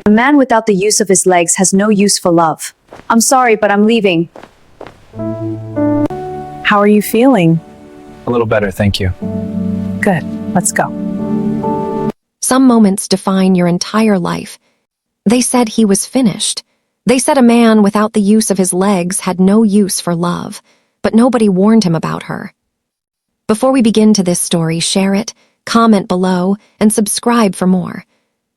A man without the use of his legs has no use for love. I'm sorry, but I'm leaving. How are you feeling? A little better, thank you. Good. Let's go. Some moments define your entire life. They said he was finished. They said a man without the use of his legs had no use for love, but nobody warned him about her. Before we begin to this story, share it, comment below, and subscribe for more.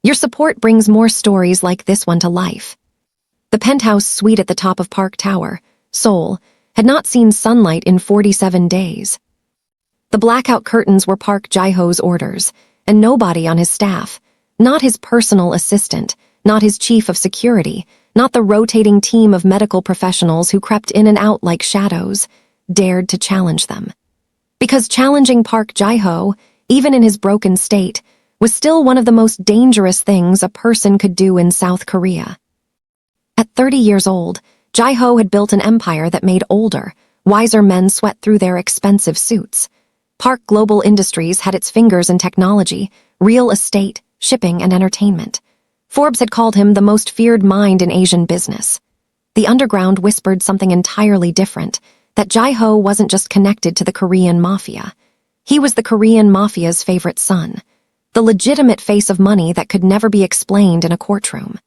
Your support brings more stories like this one to life. The penthouse suite at the top of Park Tower, Seoul, had not seen sunlight in 47 days. The blackout curtains were Park Jae-ho's orders, and nobody on his staff, not his personal assistant, not his chief of security, not the rotating team of medical professionals who crept in and out like shadows, dared to challenge them. Because challenging Park Jae-ho, even in his broken state, was still one of the most dangerous things a person could do in South Korea. At 30 years old, Jae-ho had built an empire that made older, wiser men sweat through their expensive suits. Park Global Industries had its fingers in technology, real estate, shipping, and entertainment. Forbes had called him the most feared mind in Asian business. The underground whispered something entirely different, that Jae-ho wasn't just connected to the Korean Mafia. He was the Korean Mafia's favorite son, the legitimate face of money that could never be explained in a courtroom.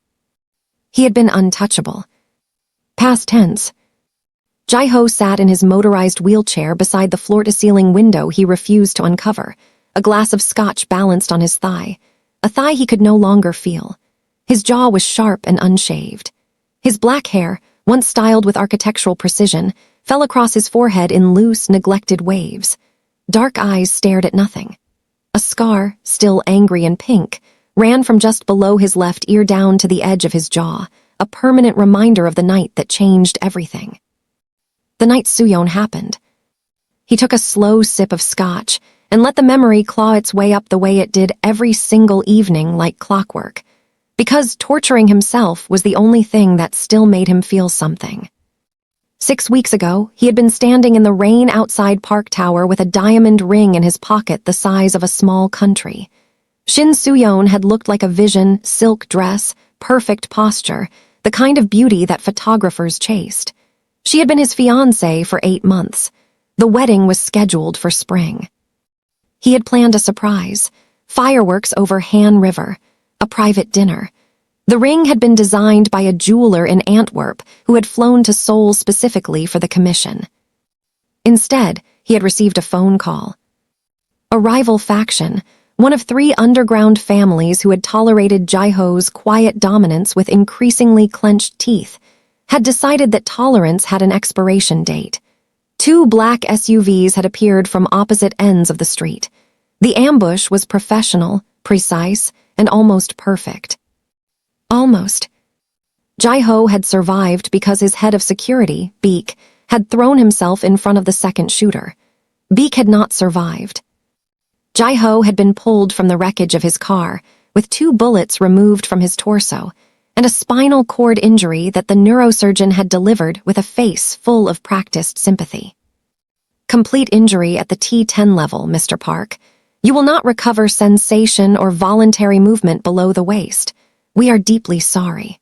He had been untouchable. Past tense. Jae-ho sat in his motorized wheelchair beside the floor-to-ceiling window he refused to uncover, a glass of scotch balanced on his thigh, a thigh he could no longer feel. His jaw was sharp and unshaved. His black hair, once styled with architectural precision, fell across his forehead in loose, neglected waves. Dark eyes stared at nothing. A scar, still angry and pink, ran from just below his left ear down to the edge of his jaw, a permanent reminder of the night that changed everything. The night Soo-yeon happened. He took a slow sip of scotch and let the memory claw its way up the way it did every single evening like clockwork, because torturing himself was the only thing that still made him feel something. 6 weeks ago, he had been standing in the rain outside Park Tower with a diamond ring in his pocket the size of a small country. Shin Soo-yeon had looked like a vision, silk dress, perfect posture, the kind of beauty that photographers chased. She had been his fiancé for 8 months. The wedding was scheduled for spring. He had planned a surprise, fireworks over Han River, a private dinner. The ring had been designed by a jeweler in Antwerp who had flown to Seoul specifically for the commission. Instead, he had received a phone call. A rival faction, one of 3 underground families who had tolerated Jae-ho's quiet dominance with increasingly clenched teeth, had decided that tolerance had an expiration date. 2 black SUVs had appeared from opposite ends of the street. The ambush was professional, precise, and almost perfect. Almost. Jae-ho had survived because his head of security, Beek, had thrown himself in front of the second shooter. Beek had not survived. Jae-ho had been pulled from the wreckage of his car, with 2 bullets removed from his torso, and a spinal cord injury that the neurosurgeon had delivered with a face full of practiced sympathy. Complete injury at the T10 level, Mr. Park. You will not recover sensation or voluntary movement below the waist. We are deeply sorry.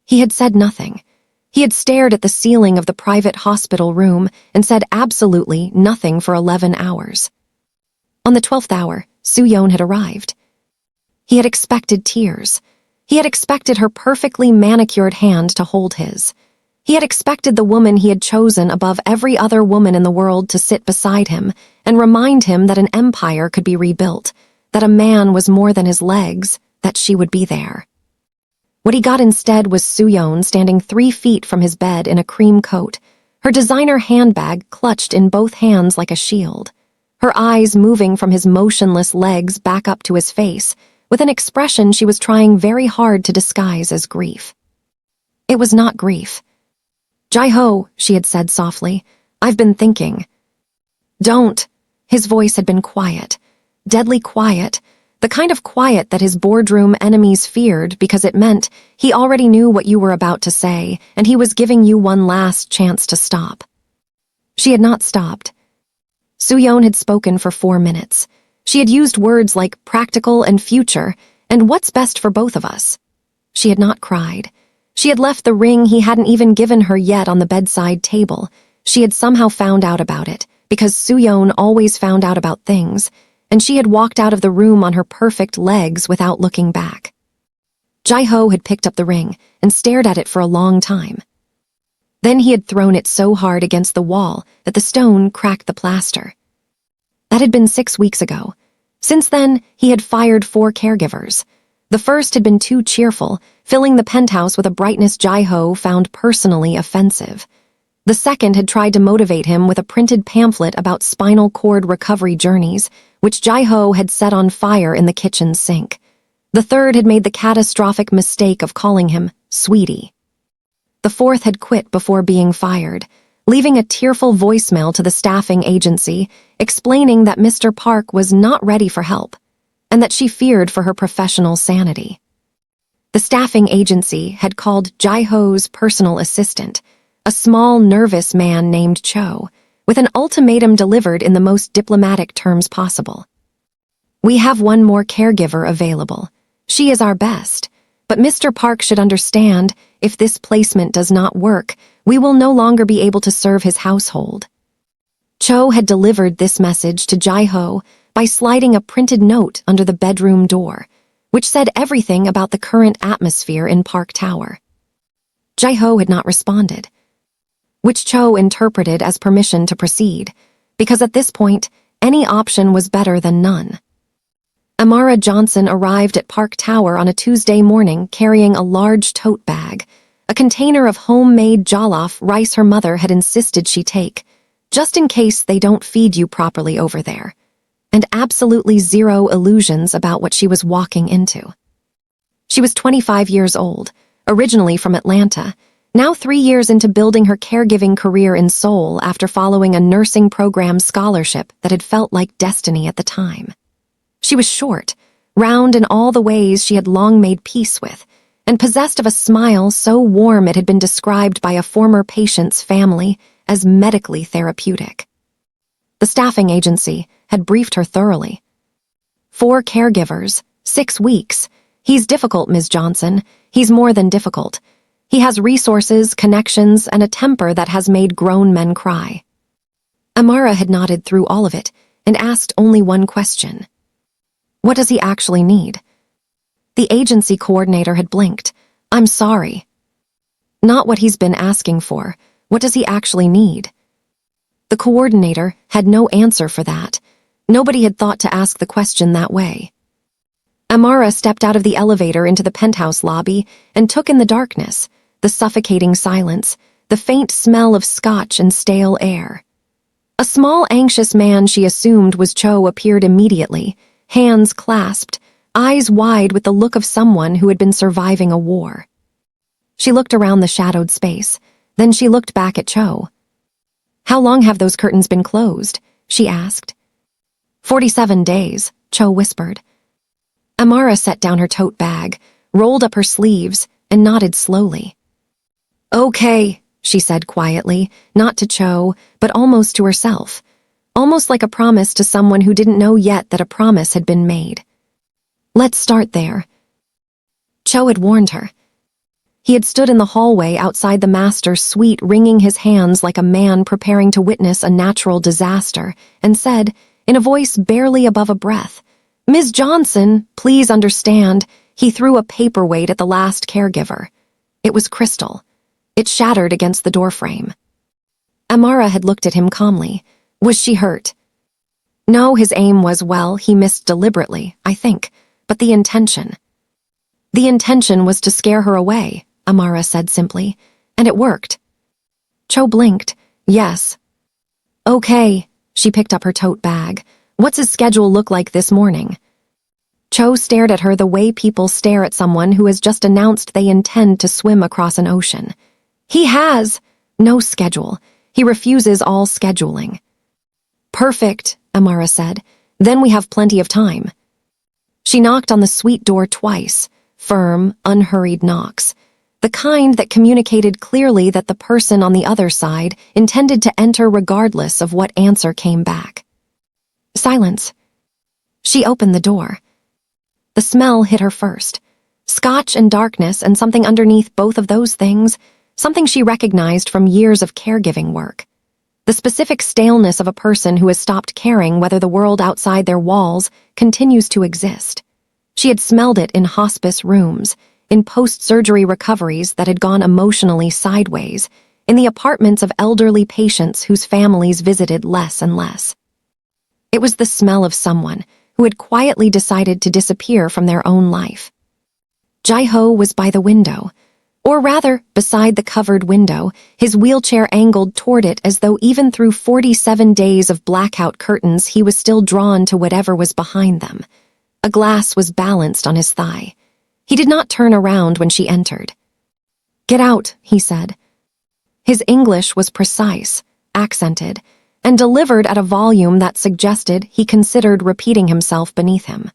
He had said nothing. He had stared at the ceiling of the private hospital room and said absolutely nothing for 11 hours. On the 12th hour, Soo-yeon had arrived. He had expected tears. He had expected her perfectly manicured hand to hold his. He had expected the woman he had chosen above every other woman in the world to sit beside him and remind him that an empire could be rebuilt, that a man was more than his legs, that she would be there. What he got instead was Soo-yeon standing 3 feet from his bed in a cream coat, her designer handbag clutched in both hands like a shield, her eyes moving from his motionless legs back up to his face, with an expression she was trying very hard to disguise as grief. It was not grief. "Jae-ho," she had said softly, "I've been thinking." "Don't." His voice had been quiet, deadly quiet, the kind of quiet that his boardroom enemies feared because it meant he already knew what you were about to say and he was giving you one last chance to stop. She had not stopped. Soo-yeon had spoken for 4 minutes. She had used words like practical and future and what's best for both of us. She had not cried. She had left the ring he hadn't even given her yet on the bedside table. She had somehow found out about it, because Suyeon always found out about things, and she had walked out of the room on her perfect legs without looking back. Jae-ho had picked up the ring and stared at it for a long time. Then he had thrown it so hard against the wall that the stone cracked the plaster. That had been 6 weeks ago. Since then, he had fired 4 caregivers. The first had been too cheerful, filling the penthouse with a brightness Jae-ho found personally offensive. The second had tried to motivate him with a printed pamphlet about spinal cord recovery journeys, which Jae-ho had set on fire in the kitchen sink. The third had made the catastrophic mistake of calling him sweetie. The fourth had quit before being fired, leaving a tearful voicemail to the staffing agency explaining that Mr. Park was not ready for help and that she feared for her professional sanity. The staffing agency had called Jae-ho's personal assistant, a small, nervous man named Cho, with an ultimatum delivered in the most diplomatic terms possible. "We have one more caregiver available. She is our best, but Mr. Park should understand if this placement does not work, we will no longer be able to serve his household." Cho had delivered this message to Jae-ho by sliding a printed note under the bedroom door, which said everything about the current atmosphere in Park Tower. Jae-ho had not responded, which Cho interpreted as permission to proceed, because at this point, any option was better than none. Amara Johnson arrived at Park Tower on a Tuesday morning carrying a large tote bag, a container of homemade jollof rice her mother had insisted she take, just in case they don't feed you properly over there, and absolutely zero illusions about what she was walking into. She was 25 years old, originally from Atlanta, now 3 years into building her caregiving career in Seoul after following a nursing program scholarship that had felt like destiny at the time. She was short, round in all the ways she had long made peace with, and possessed of a smile so warm it had been described by a former patient's family as medically therapeutic. The staffing agency had briefed her thoroughly. 4 caregivers, 6 weeks. He's difficult, Ms. Johnson. He's more than difficult. He has resources, connections, and a temper that has made grown men cry. Amara had nodded through all of it and asked only one question. What does he actually need? The agency coordinator had blinked. I'm sorry. Not what he's been asking for. What does he actually need? The coordinator had no answer for that. Nobody had thought to ask the question that way. Amara stepped out of the elevator into the penthouse lobby and took in the darkness, the suffocating silence, the faint smell of scotch and stale air. A small, anxious man she assumed was Cho appeared immediately, hands clasped, eyes wide with the look of someone who had been surviving a war. She looked around the shadowed space, then she looked back at Cho. How long have those curtains been closed? She asked. 47 days, Cho whispered. Amara set down her tote bag, rolled up her sleeves, and nodded slowly. Okay, she said quietly, not to Cho, but almost to herself, almost like a promise to someone who didn't know yet that a promise had been made. Let's start there. Cho had warned her. He had stood in the hallway outside the master's suite wringing his hands like a man preparing to witness a natural disaster, and said, in a voice barely above a breath, Ms. Johnson, please understand. He threw a paperweight at the last caregiver. It was crystal. It shattered against the doorframe. Amara had looked at him calmly. Was she hurt? No, his aim was, well, he missed deliberately, I think, but the intention. The intention was to scare her away, Amara said simply, and it worked. Cho blinked. Yes. Okay, she picked up her tote bag. What's his schedule look like this morning? Cho stared at her the way people stare at someone who has just announced they intend to swim across an ocean. He has no schedule. He refuses all scheduling. Perfect, Amara said. Then we have plenty of time. She knocked on the suite door twice, firm, unhurried knocks, the kind that communicated clearly that the person on the other side intended to enter regardless of what answer came back. Silence. She opened the door. The smell hit her first. Scotch and darkness and something underneath both of those things, something she recognized from years of caregiving work. The specific staleness of a person who has stopped caring whether the world outside their walls continues to exist. She had smelled it in hospice rooms, in post-surgery recoveries that had gone emotionally sideways, in the apartments of elderly patients whose families visited less and less. It was the smell of someone who had quietly decided to disappear from their own life. Jai-ho was by the window, or rather, beside the covered window, his wheelchair angled toward it as though even through 47 days of blackout curtains he was still drawn to whatever was behind them. A glass was balanced on his thigh. He did not turn around when she entered. "Get out," he said. His English was precise, accented, and delivered at a volume that suggested he considered repeating himself beneath him.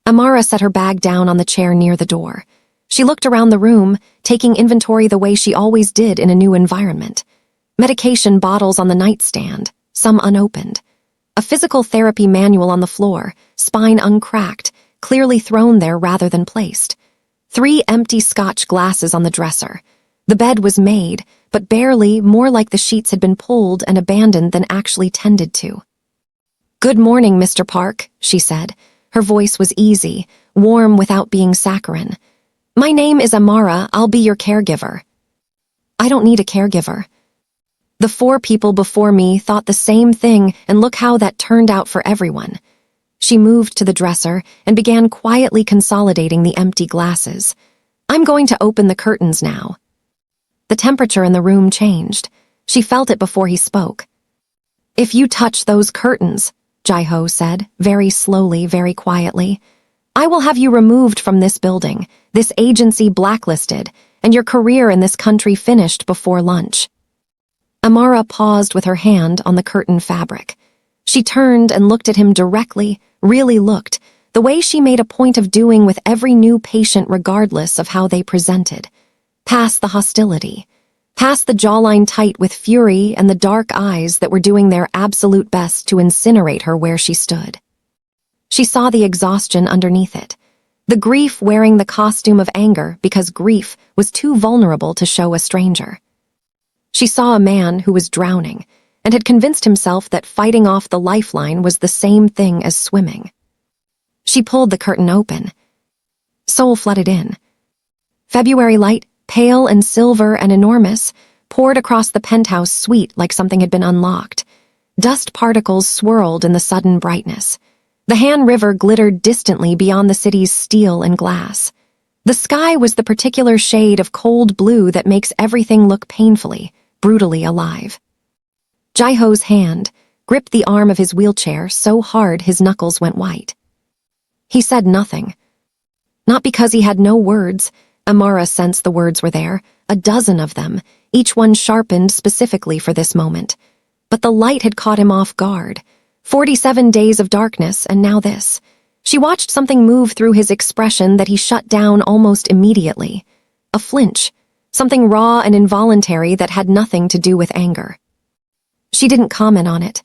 Amara set her bag down on the chair near the door. She looked around the room, taking inventory the way she always did in a new environment. Medication bottles on the nightstand, some unopened. A physical therapy manual on the floor, spine uncracked, clearly thrown there rather than placed. 3 empty Scotch glasses on the dresser. The bed was made, but barely, more like the sheets had been pulled and abandoned than actually tended to. "Good morning, Mr. Park," she said. Her voice was easy, warm without being saccharine. "My name is Amara. I'll be your caregiver." "I don't need a caregiver." The 4 people before me thought the same thing, and look how that turned out for everyone. She moved to the dresser and began quietly consolidating the empty glasses. "I'm going to open the curtains now." The temperature in the room changed. She felt it before he spoke. "If you touch those curtains," Jai-ho said, very slowly, very quietly, "I will have you removed from this building, this agency blacklisted, and your career in this country finished before lunch." Amara paused with her hand on the curtain fabric. She turned and looked at him directly, really looked, the way she made a point of doing with every new patient regardless of how they presented. Past the hostility, past the jawline tight with fury and the dark eyes that were doing their absolute best to incinerate her where she stood. She saw the exhaustion underneath it, the grief wearing the costume of anger because grief was too vulnerable to show a stranger. She saw a man who was drowning and had convinced himself that fighting off the lifeline was the same thing as swimming. She pulled the curtain open. Seoul flooded in. February light, pale and silver and enormous, poured across the penthouse suite like something had been unlocked. Dust particles swirled in the sudden brightness. The Han River glittered distantly beyond the city's steel and glass. The sky was the particular shade of cold blue that makes everything look painfully, brutally alive. Jai-ho's hand gripped the arm of his wheelchair so hard his knuckles went white. He said nothing. Not because he had no words. Amara sensed the words were there, a dozen of them, each one sharpened specifically for this moment. But the light had caught him off guard. 47 days of darkness, and now this. She watched something move through his expression that he shut down almost immediately. A flinch, something raw and involuntary that had nothing to do with anger. She didn't comment on it.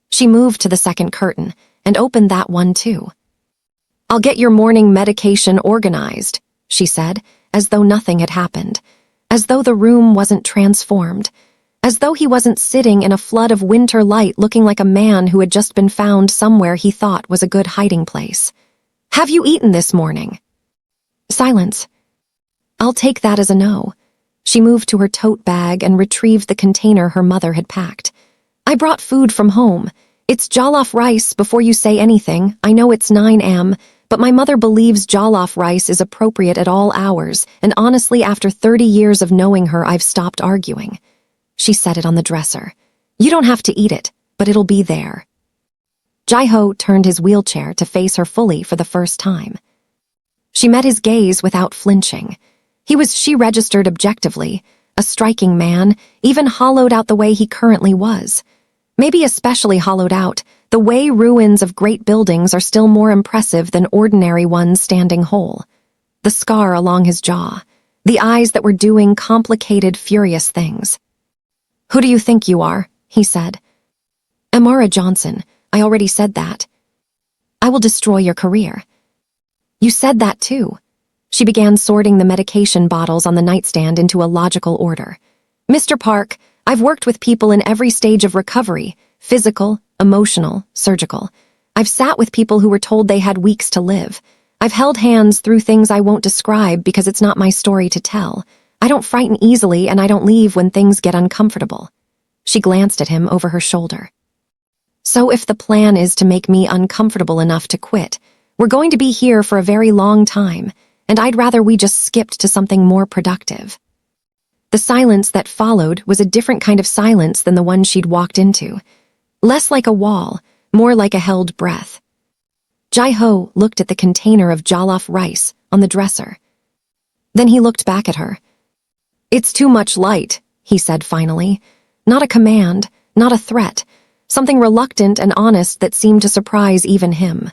She moved to the second curtain and opened that one too. "I'll get your morning medication organized," she said, as though nothing had happened, as though the room wasn't transformed, as though he wasn't sitting in a flood of winter light looking like a man who had just been found somewhere he thought was a good hiding place. "Have you eaten this morning?" Silence. "I'll take that as a no." She moved to her tote bag and retrieved the container her mother had packed. "I brought food from home. It's jollof rice before you say anything. I know it's 9 a.m., but my mother believes jollof rice is appropriate at all hours, and honestly, after 30 years of knowing her, I've stopped arguing." She set it on the dresser. "You don't have to eat it, but it'll be there." Jai-ho turned his wheelchair to face her fully for the first time. She met his gaze without flinching. She registered objectively, a striking man, even hollowed out the way he currently was. Maybe especially hollowed out, the way ruins of great buildings are still more impressive than ordinary ones standing whole. The scar along his jaw, the eyes that were doing complicated, furious things. "Who do you think you are?" he said. "Amara Johnson. I already said that." "I will destroy your career." "You said that too." She began sorting the medication bottles on the nightstand into a logical order. Mr. Park, I've worked with people in every stage of recovery, physical, emotional, surgical. I've sat with people who were told they had weeks to live. I've held hands through things I won't describe because it's not my story to tell. I don't frighten easily and I don't leave when things get uncomfortable. She glanced at him over her shoulder. So if the plan is to make me uncomfortable enough to quit, we're going to be here for a very long time, and I'd rather we just skipped to something more productive. The silence that followed was a different kind of silence than the one she'd walked into. Less like a wall, more like a held breath. Jai-ho looked at the container of jollof rice on the dresser. Then he looked back at her. It's too much light, he said finally. Not a command, not a threat, something reluctant and honest that seemed to surprise even him.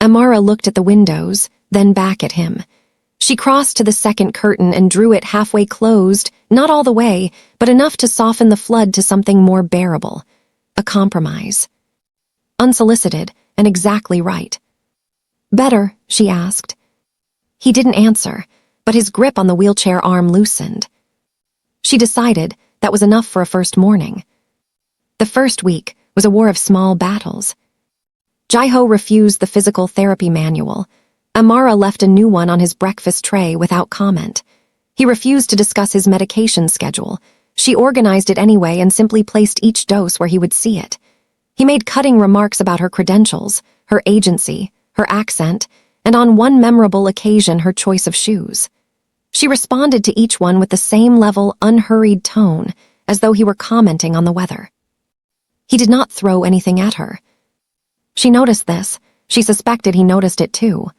Amara looked at the windows, then back at him. She crossed to the second curtain and drew it halfway closed, not all the way, but enough to soften the flood to something more bearable. A compromise. Unsolicited, and exactly right. Better, she asked. He didn't answer, but his grip on the wheelchair arm loosened. She decided that was enough for a first morning. The first week was a war of small battles. Jai-ho refused the physical therapy manual. Amara left a new one on his breakfast tray without comment. He refused to discuss his medication schedule. She organized it anyway and simply placed each dose where he would see it. He made cutting remarks about her credentials, her agency, her accent, and on one memorable occasion her choice of shoes. She responded to each one with the same level, unhurried tone, as though he were commenting on the weather. He did not throw anything at her. She noticed this. She suspected he noticed it too.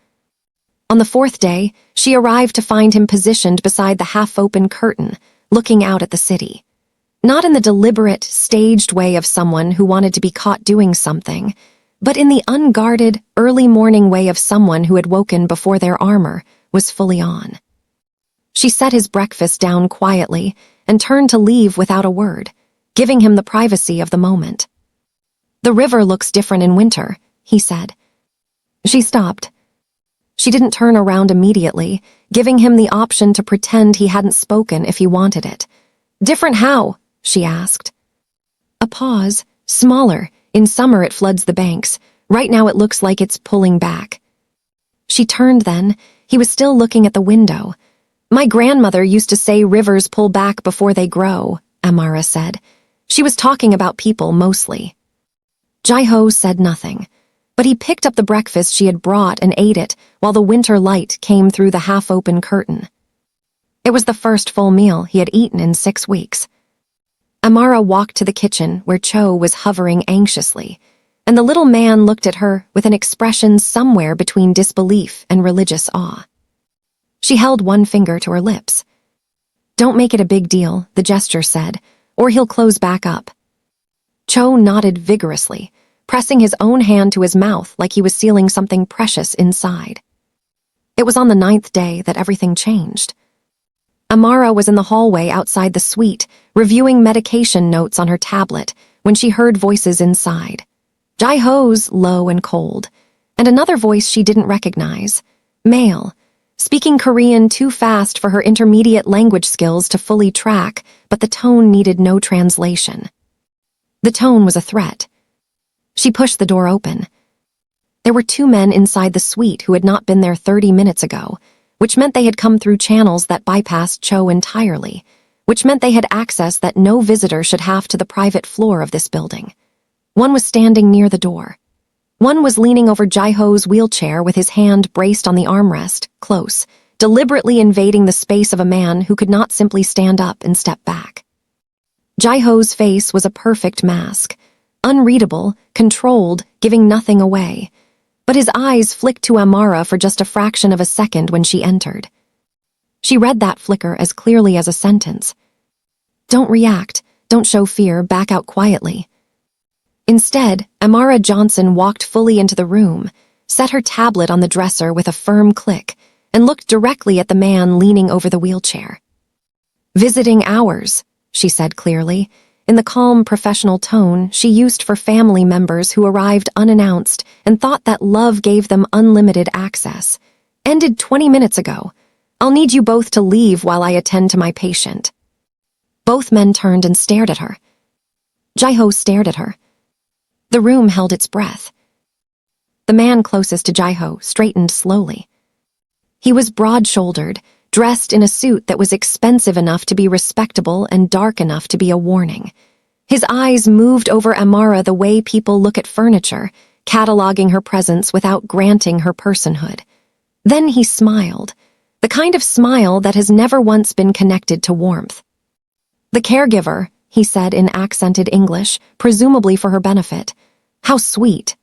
On the fourth day, she arrived to find him positioned beside the half-open curtain, looking out at the city. Not in the deliberate, staged way of someone who wanted to be caught doing something, but in the unguarded, early morning way of someone who had woken before their armor was fully on. She set his breakfast down quietly and turned to leave without a word, giving him the privacy of the moment. The river looks different in winter, he said. She stopped. She didn't turn around immediately, giving him the option to pretend he hadn't spoken if he wanted it. Different how? She asked. A pause, smaller. In summer it floods the banks. Right now it looks like it's pulling back. She turned then. He was still looking at the window. My grandmother used to say rivers pull back before they grow, Amara said. She was talking about people mostly. Jai-ho said nothing, but he picked up the breakfast she had brought and ate it while the winter light came through the half-open curtain. It was the first full meal he had eaten in 6 weeks. Amara walked to the kitchen where Cho was hovering anxiously, and the little man looked at her with an expression somewhere between disbelief and religious awe. She held one finger to her lips. Don't make it a big deal, the gesture said, or he'll close back up. Cho nodded vigorously, pressing his own hand to his mouth like he was sealing something precious inside. It was on the 9th day that everything changed. Amara was in the hallway outside the suite, reviewing medication notes on her tablet, when she heard voices inside. Jai-ho's low and cold, and another voice she didn't recognize, male, speaking Korean too fast for her intermediate language skills to fully track, but the tone needed no translation. The tone was a threat. She pushed the door open. There were 2 men inside the suite who had not been there 30 minutes ago, which meant they had come through channels that bypassed Cho entirely, which meant they had access that no visitor should have to the private floor of this building. One was standing near the door. One was leaning over Jai-ho's wheelchair with his hand braced on the armrest, close, deliberately invading the space of a man who could not simply stand up and step back. Jai-ho's face was a perfect mask, unreadable, controlled, giving nothing away. But his eyes flicked to Amara for just a fraction of a second when she entered. She read that flicker as clearly as a sentence. Don't react, don't show fear, back out quietly. Instead, Amara Johnson walked fully into the room, set her tablet on the dresser with a firm click, and looked directly at the man leaning over the wheelchair. Visiting hours, she said clearly, in the calm professional tone she used for family members who arrived unannounced and thought that love gave them unlimited access. Ended 20 minutes ago. I'll need you both to leave while I attend to my patient. Both men turned and stared at her. Jae-ho stared at her. The room held its breath. The man closest to Jae-ho straightened slowly. He was broad-shouldered, dressed in a suit that was expensive enough to be respectable and dark enough to be a warning. His eyes moved over Amara the way people look at furniture, cataloging her presence without granting her personhood. Then he smiled, the kind of smile that has never once been connected to warmth. "The caregiver," he said in accented English, presumably for her benefit. "How sweet."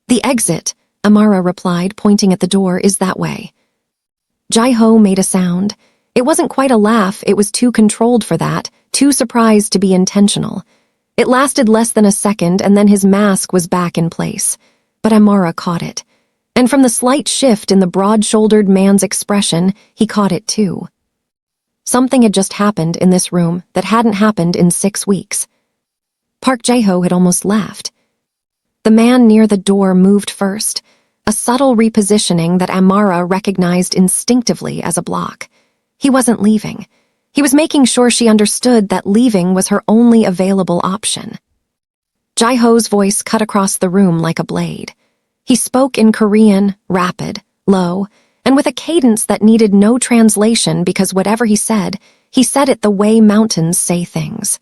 "The exit," Amara replied, pointing at the door, "is that way." Jae-ho made a sound. It wasn't quite a laugh, it was too controlled for that, too surprised to be intentional. It lasted less than a second, and then his mask was back in place. But Amara caught it. And from the slight shift in the broad-shouldered man's expression, he caught it too. Something had just happened in this room that hadn't happened in 6 weeks. Park Jae-ho had almost left. The man near the door moved first, a subtle repositioning that Amara recognized instinctively as a block. He wasn't leaving. He was making sure she understood that leaving was her only available option. Jae-ho's voice cut across the room like a blade. He spoke in Korean, rapid, low, and with a cadence that needed no translation because whatever he said it the way mountains say things.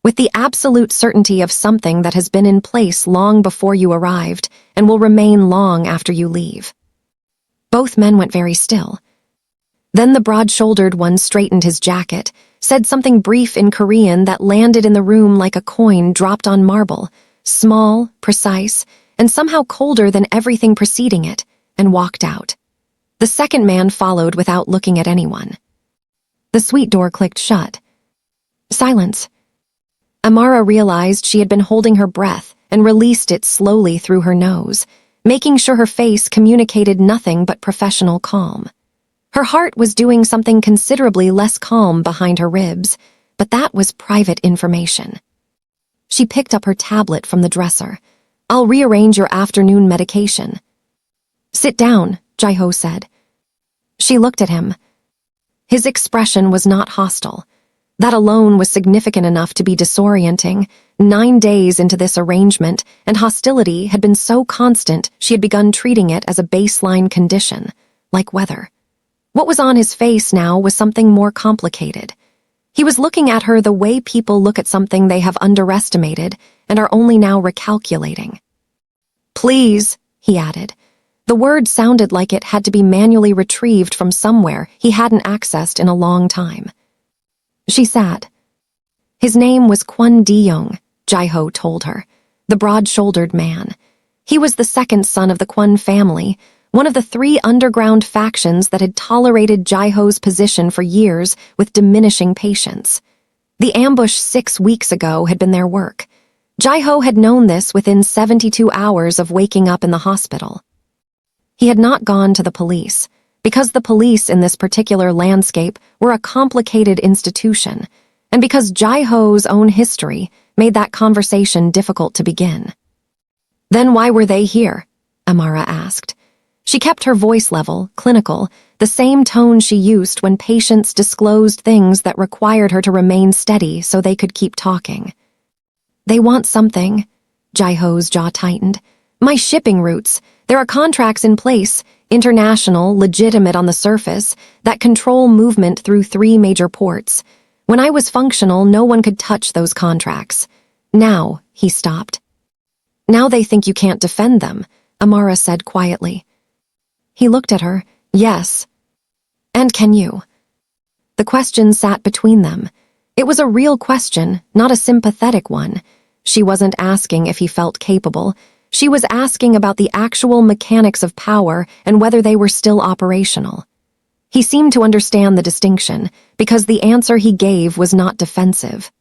With the absolute certainty of something that has been in place long before you arrived and will remain long after you leave. Both men went very still. Then the broad-shouldered one straightened his jacket, said something brief in Korean that landed in the room like a coin dropped on marble, small, precise, and somehow colder than everything preceding it, and walked out. The second man followed without looking at anyone. The suite door clicked shut. Silence. Amara realized she had been holding her breath and released it slowly through her nose, making sure her face communicated nothing but professional calm. Her heart was doing something considerably less calm behind her ribs, but that was private information. She picked up her tablet from the dresser. "I'll rearrange your afternoon medication." "Sit down," Jae-ho said. She looked at him. His expression was not hostile. That alone was significant enough to be disorienting. 9 days into this arrangement, and hostility had been so constant she had begun treating it as a baseline condition, like weather. What was on his face now was something more complicated. He was looking at her the way people look at something they have underestimated and are only now recalculating. "Please," he added. The word sounded like it had to be manually retrieved from somewhere he hadn't accessed in a long time. She sat. His name was Kwon Di-young, Jae-ho told her, the broad-shouldered man. He was the second son of the Kwon family, one of the 3 underground factions that had tolerated Jae-ho's position for years with diminishing patience. The ambush 6 weeks ago had been their work. Jae-ho had known this within 72 hours of waking up in the hospital. He had not gone to the police, because the police in this particular landscape were a complicated institution, and because Jae-ho's own history made that conversation difficult to begin. "Then why were they here?" Amara asked. She kept her voice level, clinical, the same tone she used when patients disclosed things that required her to remain steady so they could keep talking. "They want something." Jae-ho's jaw tightened. "My shipping routes. There are contracts in place, international, legitimate on the surface, that control movement through 3 major ports. When I was functional, no one could touch those contracts. Now," he stopped. "Now they think you can't defend them," Amara said quietly. He looked at her. "Yes. And can you?" The question sat between them. It was a real question, not a sympathetic one. She wasn't asking if he felt capable. She was asking about the actual mechanics of power and whether they were still operational. He seemed to understand the distinction, because the answer he gave was not defensive.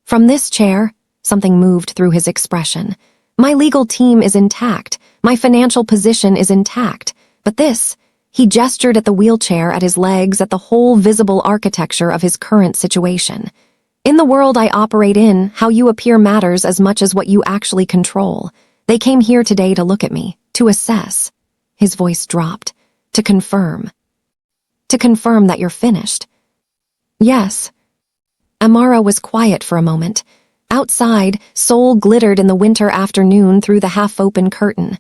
"From this chair," something moved through his expression, "my legal team is intact, my financial position is intact, but this," he gestured at the wheelchair, at his legs, at the whole visible architecture of his current situation. "In the world I operate in, how you appear matters as much as what you actually control. They came here today to look at me, to assess." His voice dropped. To confirm. To confirm that you're finished. Yes. Amara was quiet for a moment. Outside, Seoul glittered in the winter afternoon through the half-open curtain.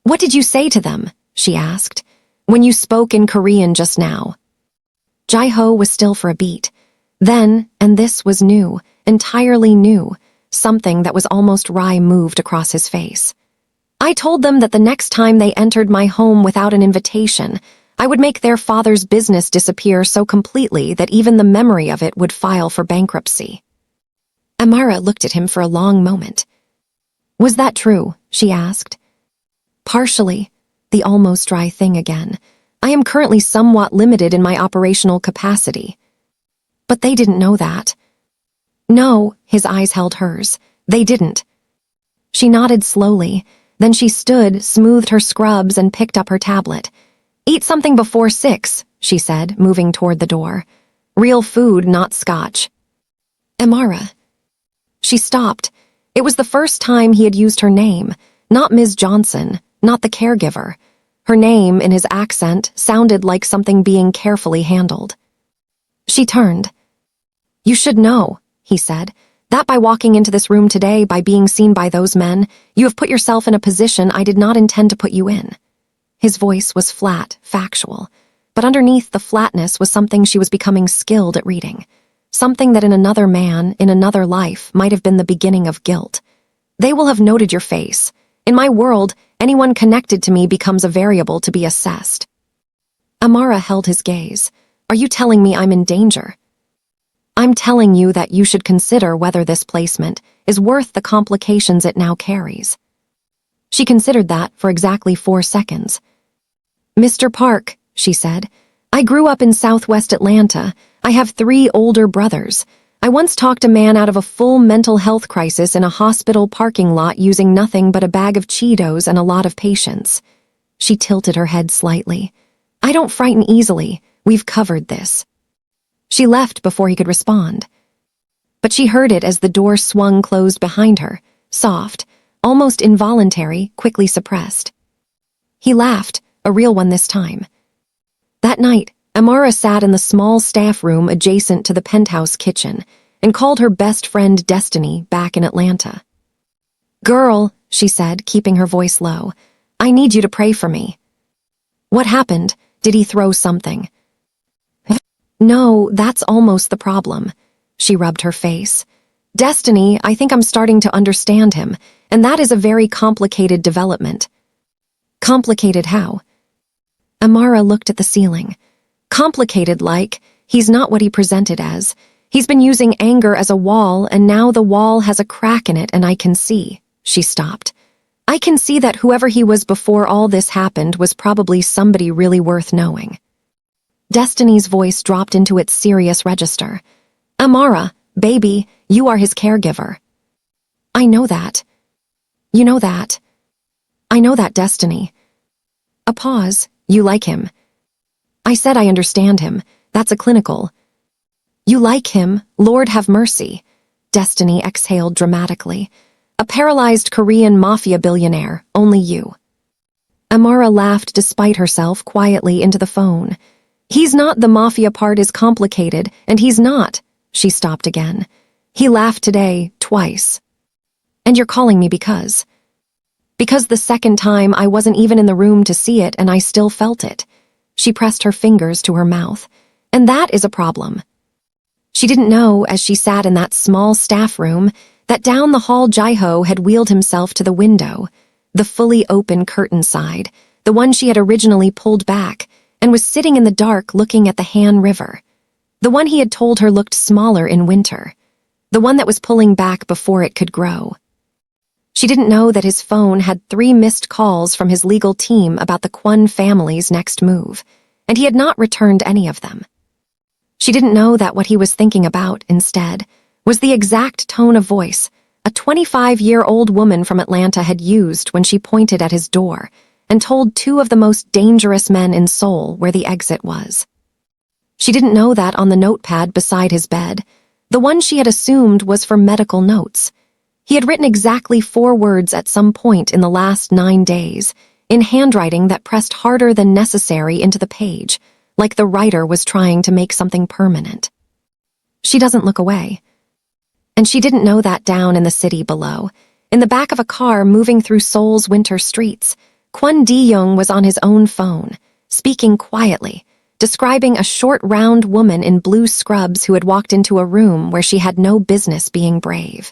What did you say to them? She asked. When you spoke in Korean just now. Jae-ho was still for a beat. Then, and this was new, entirely new, something that was almost wry moved across his face. I told them that the next time they entered my home without an invitation, I would make their father's business disappear so completely that even the memory of it would file for bankruptcy. Amara looked at him for a long moment. Was that true? She asked. Partially. The almost dry thing again. I am currently somewhat limited in my operational capacity. But they didn't know that. No, his eyes held hers. They didn't. She nodded slowly. Then she stood, smoothed her scrubs, and picked up her tablet. Eat something before 6, she said, moving toward the door. Real food, not scotch. Amara. She stopped. It was the first time he had used her name, not Ms. Johnson, not the caregiver. Her name, in his accent, sounded like something being carefully handled. She turned. You should know, he said, that by walking into this room today, by being seen by those men, you have put yourself in a position I did not intend to put you in. His voice was flat, factual, but underneath the flatness was something she was becoming skilled at reading, something that in another man, in another life, might have been the beginning of guilt. They will have noted your face. In my world, anyone connected to me becomes a variable to be assessed. Amara held his gaze. Are you telling me I'm in danger? I'm telling you that you should consider whether this placement is worth the complications it now carries. She considered that for exactly 4 seconds. Mr. Park, she said, I grew up in Southwest Atlanta. I have 3 older brothers. I once talked a man out of a full mental health crisis in a hospital parking lot using nothing but a bag of Cheetos and a lot of patience. She tilted her head slightly. I don't frighten easily. We've covered this. She left before he could respond. But she heard it as the door swung closed behind her, soft, almost involuntary, quickly suppressed. He laughed, a real one this time. That night, Amara sat in the small staff room adjacent to the penthouse kitchen and called her best friend Destiny back in Atlanta. Girl, she said, keeping her voice low, I need you to pray for me. What happened? Did he throw something? No, that's almost the problem. She rubbed her face. Destiny, I think I'm starting to understand him, and that is a very complicated development. Complicated how? Amara looked at the ceiling. Complicated like, he's not what he presented as. He's been using anger as a wall, and now the wall has a crack in it, and I can see. She stopped. I can see that whoever he was before all this happened was probably somebody really worth knowing. Destiny's voice dropped into its serious register. Amara, baby, you are his caregiver. I know that. You know that. I know that, Destiny. A pause. You like him. I said I understand him. That's a clinical. You like him, Lord have mercy. Destiny exhaled dramatically. A paralyzed Korean Mafia billionaire, only you. Amara laughed despite herself quietly into the phone. He's not, the mafia part is complicated, and he's not. She stopped again. He laughed today, twice. And you're calling me because? Because the second time I wasn't even in the room to see it and I still felt it. She pressed her fingers to her mouth. And that is a problem. She didn't know, as she sat in that small staff room, that down the hall Jae-ho had wheeled himself to the window, the fully open curtain side, the one she had originally pulled back, and was sitting in the dark looking at the Han River. The one he had told her looked smaller in winter. The one that was pulling back before it could grow. She didn't know that his phone had 3 missed calls from his legal team about the Kwon family's next move, and he had not returned any of them. She didn't know that what he was thinking about, instead, was the exact tone of voice a 25-year-old woman from Atlanta had used when she pointed at his door and told 2 of the most dangerous men in Seoul where the exit was. She didn't know that on the notepad beside his bed, the one she had assumed was for medical notes, he had written exactly 4 words at some point in the last 9 days, in handwriting that pressed harder than necessary into the page, like the writer was trying to make something permanent. She doesn't look away. And she didn't know that down in the city below, in the back of a car moving through Seoul's winter streets, Kwon Di-young was on his own phone, speaking quietly, describing a short, round woman in blue scrubs who had walked into a room where she had no business being brave,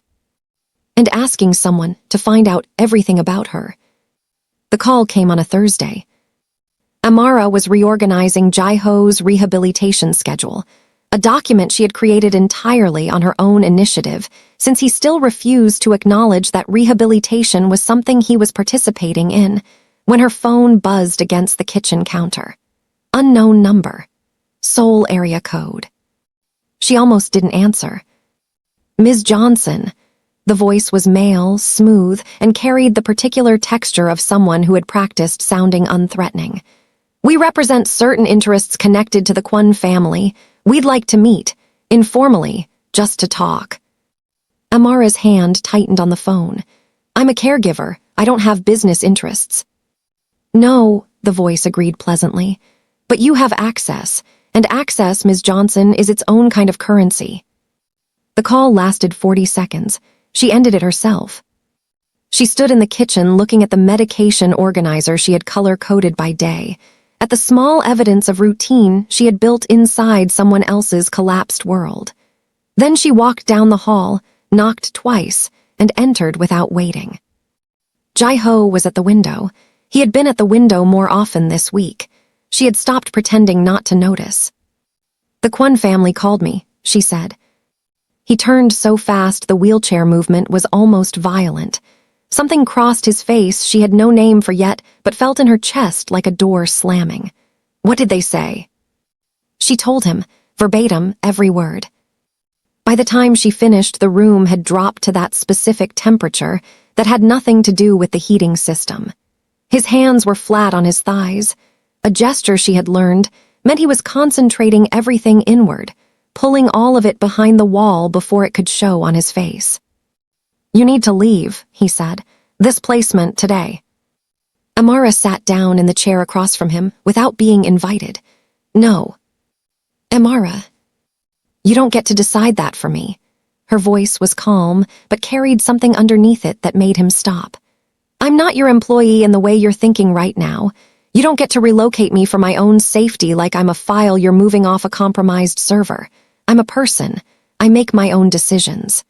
and asking someone to find out everything about her. The call came on a Thursday. Amara was reorganizing Jae-ho's rehabilitation schedule, a document she had created entirely on her own initiative, since he still refused to acknowledge that rehabilitation was something he was participating in, when her phone buzzed against the kitchen counter. Unknown number. Seoul area code. She almost didn't answer. Ms. Johnson. The voice was male, smooth, and carried the particular texture of someone who had practiced sounding unthreatening. We represent certain interests connected to the Kwon family. We'd like to meet, informally, just to talk. Amara's hand tightened on the phone. I'm a caregiver. I don't have business interests. No, the voice agreed pleasantly. But you have access, and access, Ms. Johnson, is its own kind of currency. The call lasted 40 seconds. She ended it herself. She stood in the kitchen looking at the medication organizer she had color-coded by day, at the small evidence of routine she had built inside someone else's collapsed world. Then she walked down the hall, knocked twice, and entered without waiting. Jae-ho was at the window. He had been at the window more often this week. She had stopped pretending not to notice. The Kwon family called me, she said. He turned so fast the wheelchair movement was almost violent. Something crossed his face she had no name for yet, but felt in her chest like a door slamming. What did they say? She told him, verbatim, every word. By the time she finished, the room had dropped to that specific temperature that had nothing to do with the heating system. His hands were flat on his thighs. A gesture she had learned meant he was concentrating everything inward, pulling all of it behind the wall before it could show on his face. You need to leave, he said. This placement today. Amara sat down in the chair across from him without being invited. No. Amara, you don't get to decide that for me. Her voice was calm, but carried something underneath it that made him stop. I'm not your employee in the way you're thinking right now. You don't get to relocate me for my own safety like I'm a file you're moving off a compromised server. I'm a person. I make my own decisions.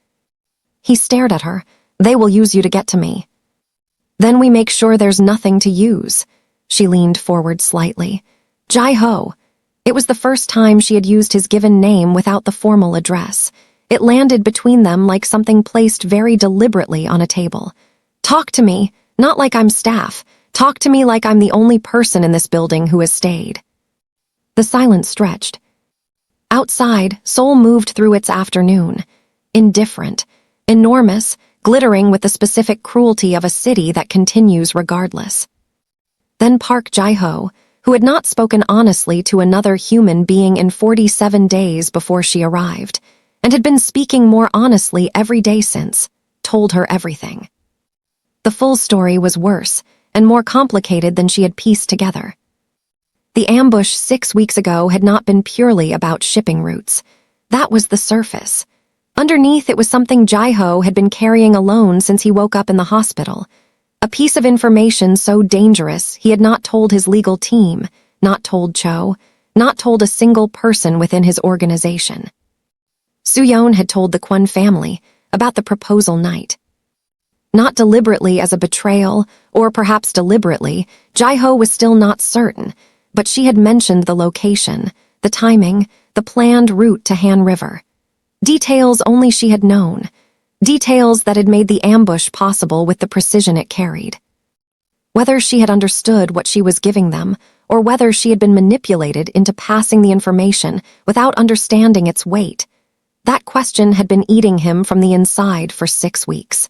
He stared at her. They will use you to get to me. Then we make sure there's nothing to use. She leaned forward slightly. Jae-ho. It was the first time she had used his given name without the formal address. It landed between them like something placed very deliberately on a table. Talk to me, not like I'm staff. Talk to me like I'm the only person in this building who has stayed. The silence stretched. Outside, Seoul moved through its afternoon. Indifferent, enormous, glittering with the specific cruelty of a city that continues regardless. Then Park Jae-ho, who had not spoken honestly to another human being in 47 days before she arrived, and had been speaking more honestly every day since, told her everything. The full story was worse and more complicated than she had pieced together. The ambush 6 weeks ago had not been purely about shipping routes. That was the surface. Underneath, it was something Jae-ho had been carrying alone since he woke up in the hospital. A piece of information so dangerous he had not told his legal team, not told Cho, not told a single person within his organization. Soo-yeon had told the Kwon family about the proposal night. Not deliberately as a betrayal, or perhaps deliberately, Jae-ho was still not certain, but she had mentioned the location, the timing, the planned route to Han River. Details only she had known. Details that had made the ambush possible with the precision it carried. Whether she had understood what she was giving them, or whether she had been manipulated into passing the information without understanding its weight, that question had been eating him from the inside for 6 weeks.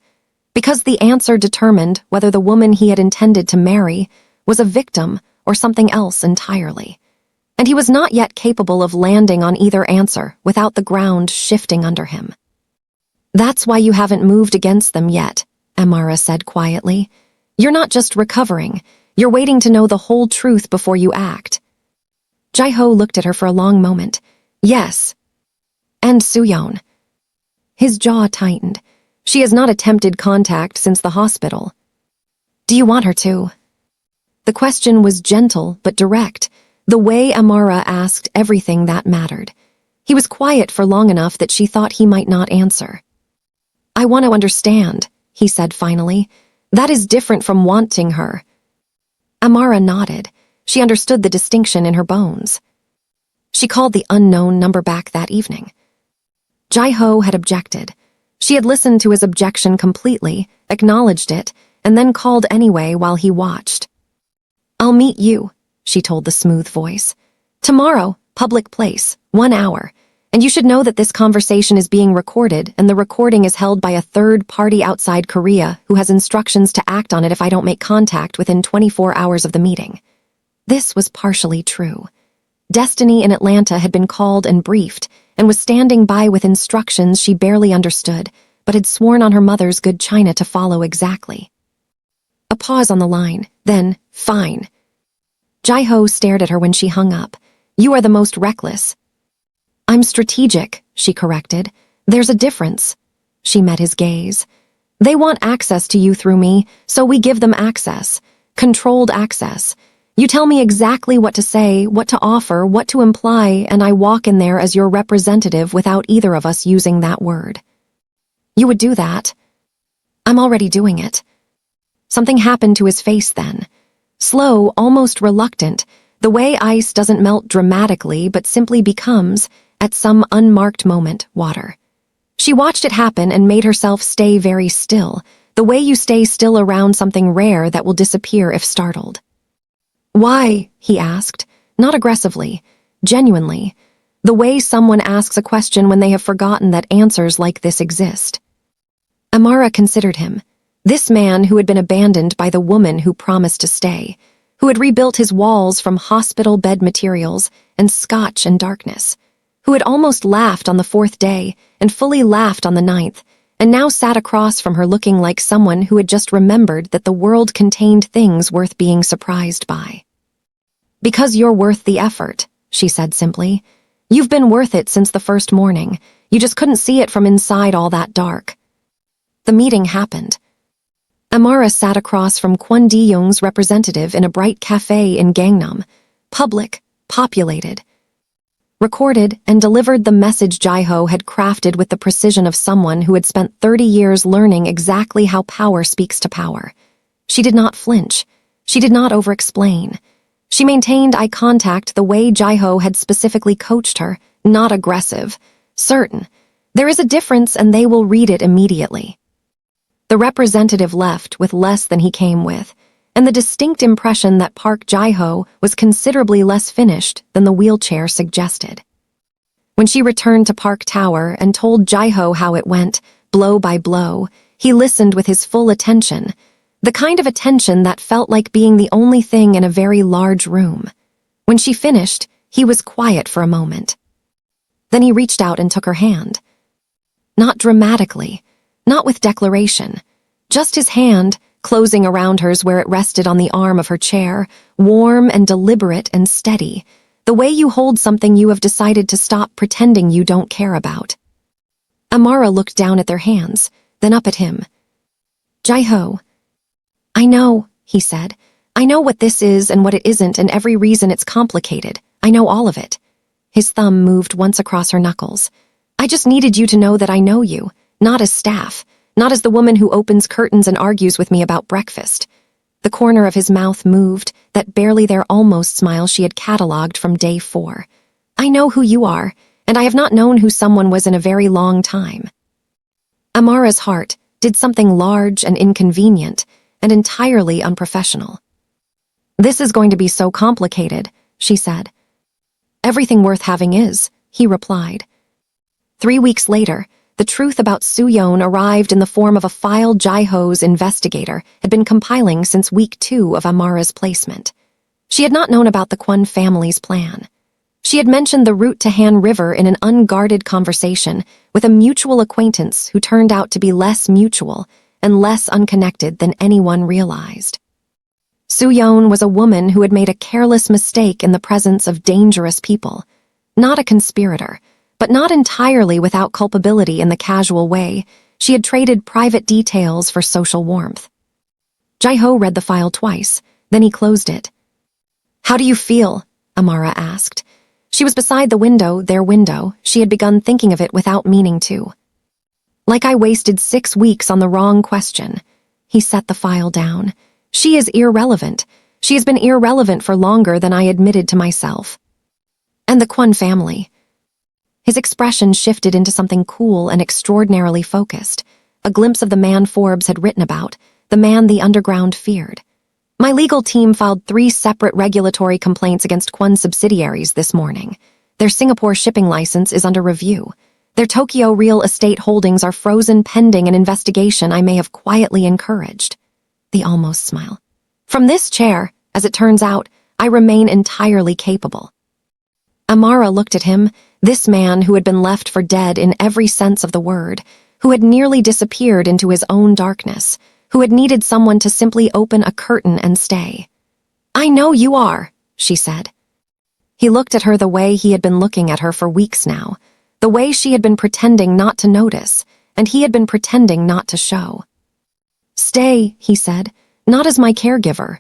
Because the answer determined whether the woman he had intended to marry was a victim or something else entirely. And he was not yet capable of landing on either answer without the ground shifting under him. That's why you haven't moved against them yet, Amara said quietly. You're not just recovering, You're waiting to know the whole truth before you act. Jae-ho looked at her for a long moment. Yes. And Soo-yeon. His jaw tightened. She has not attempted contact since the hospital. Do you want her to? The question was gentle but direct. The way Amara asked everything that mattered. He was quiet for long enough that she thought he might not answer. I want to understand, he said finally. That is different from wanting her. Amara nodded. She understood the distinction in her bones. She called the unknown number back that evening. Jae-ho had objected. She had listened to his objection completely, acknowledged it, and then called anyway while he watched. I'll meet you, she told the smooth voice. Tomorrow, public place, 1 hour. And you should know that this conversation is being recorded, and the recording is held by a third party outside Korea who has instructions to act on it if I don't make contact within 24 hours of the meeting. This was partially true. Destiny in Atlanta had been called and briefed, and was standing by with instructions she barely understood, but had sworn on her mother's good china to follow exactly. A pause on the line, then, fine. Jae-ho stared at her when she hung up. You are the most reckless. I'm strategic, she corrected. There's a difference. She met his gaze. They want access to you through me, so we give them access. Controlled access. You tell me exactly what to say, what to offer, what to imply, and I walk in there as your representative without either of us using that word. You would do that? I'm already doing it. Something happened to his face then. Slow, almost reluctant, the way ice doesn't melt dramatically but simply becomes, at some unmarked moment, water. She watched it happen and made herself stay very still, the way you stay still around something rare that will disappear if startled. Why? He asked, not aggressively, genuinely, the way someone asks a question when they have forgotten that answers like this exist. Amara considered him, this man who had been abandoned by the woman who promised to stay, who had rebuilt his walls from hospital bed materials and scotch and darkness, who had almost laughed on the 4th day and fully laughed on the 9th, and now sat across from her looking like someone who had just remembered that the world contained things worth being surprised by. Because you're worth the effort, she said simply. You've been worth it since the first morning. You just couldn't see it from inside all that dark. The meeting happened. Amara sat across from Kwon Di-young's representative in a bright cafe in Gangnam, public, populated. Recorded and delivered the message Jae-ho had crafted with the precision of someone who had spent 30 years learning exactly how power speaks to power. She did not flinch. She did not over-explain. She maintained eye contact the way Jae-ho had specifically coached her, not aggressive. Certain. There is a difference and they will read it immediately. The representative left with less than he came with, and the distinct impression that Park Jae-ho was considerably less finished than the wheelchair suggested. When she returned to Park Tower and told Jae-ho how it went, blow by blow, he listened with his full attention, the kind of attention that felt like being the only thing in a very large room. When she finished, he was quiet for a moment. Then he reached out and took her hand. Not dramatically, not with declaration, just his hand, closing around hers where it rested on the arm of her chair, warm and deliberate and steady, the way you hold something you have decided to stop pretending you don't care about. Amara looked down at their hands, then up at him. Jae-ho. I know, he said. I know what this is and what it isn't and every reason it's complicated. I know all of it. His thumb moved once across her knuckles. I just needed you to know that I know you, not as staff, not as the woman who opens curtains and argues with me about breakfast. The corner of his mouth moved, that barely there almost smile she had catalogued from day 4. I know who you are, and I have not known who someone was in a very long time. Amara's heart did something large and inconvenient, and entirely unprofessional. This is going to be so complicated, she said. Everything worth having is, he replied. 3 weeks later, the truth about Soo-yeon arrived in the form of a file Jae-ho's investigator had been compiling since week 2 of Amara's placement. She had not known about the Kwon family's plan. She had mentioned the route to Han River in an unguarded conversation with a mutual acquaintance who turned out to be less mutual and less unconnected than anyone realized. Soo-yeon was a woman who had made a careless mistake in the presence of dangerous people. Not a conspirator, but not entirely without culpability in the casual way. She had traded private details for social warmth. Jae-ho read the file twice, then he closed it. "How do you feel?" Amara asked. She was beside the window, their window. She had begun thinking of it without meaning to. "Like I wasted 6 weeks on the wrong question." He set the file down. "She is irrelevant. She has been irrelevant for longer than I admitted to myself. And the Kwon family." His expression shifted into something cool and extraordinarily focused, a glimpse of the man Forbes had written about, the man the underground feared. "My legal team filed 3 separate regulatory complaints against Kwon subsidiaries this morning. Their Singapore shipping license is under review. Their Tokyo real estate holdings are frozen pending an investigation I may have quietly encouraged." The almost smile. "From this chair, as it turns out, I remain entirely capable." Amara looked at him, this man who had been left for dead in every sense of the word, who had nearly disappeared into his own darkness, who had needed someone to simply open a curtain and stay. "I know you are," she said. He looked at her the way he had been looking at her for weeks now, the way she had been pretending not to notice, and he had been pretending not to show. "Stay," he said, "not as my caregiver."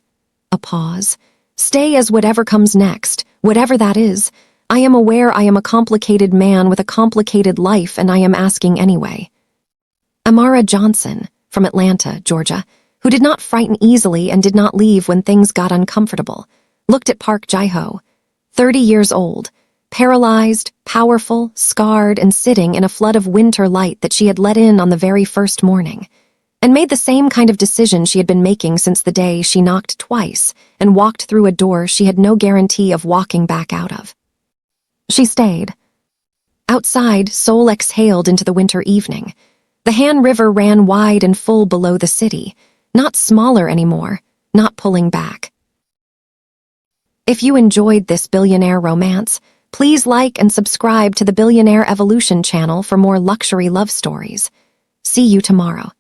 A pause. "Stay as whatever comes next, whatever that is. I am aware I am a complicated man with a complicated life, and I am asking anyway." Amara Johnson, from Atlanta, Georgia, who did not frighten easily and did not leave when things got uncomfortable, looked at Park Jae-ho, 30 years old, paralyzed, powerful, scarred, and sitting in a flood of winter light that she had let in on the very first morning, and made the same kind of decision she had been making since the day she knocked twice and walked through a door she had no guarantee of walking back out of. She stayed. Outside, Seoul exhaled into the winter evening. The Han River ran wide and full below the city, not smaller anymore, not pulling back. If you enjoyed this billionaire romance, please like and subscribe to the Billionaire Evolution channel for more luxury love stories. See you tomorrow.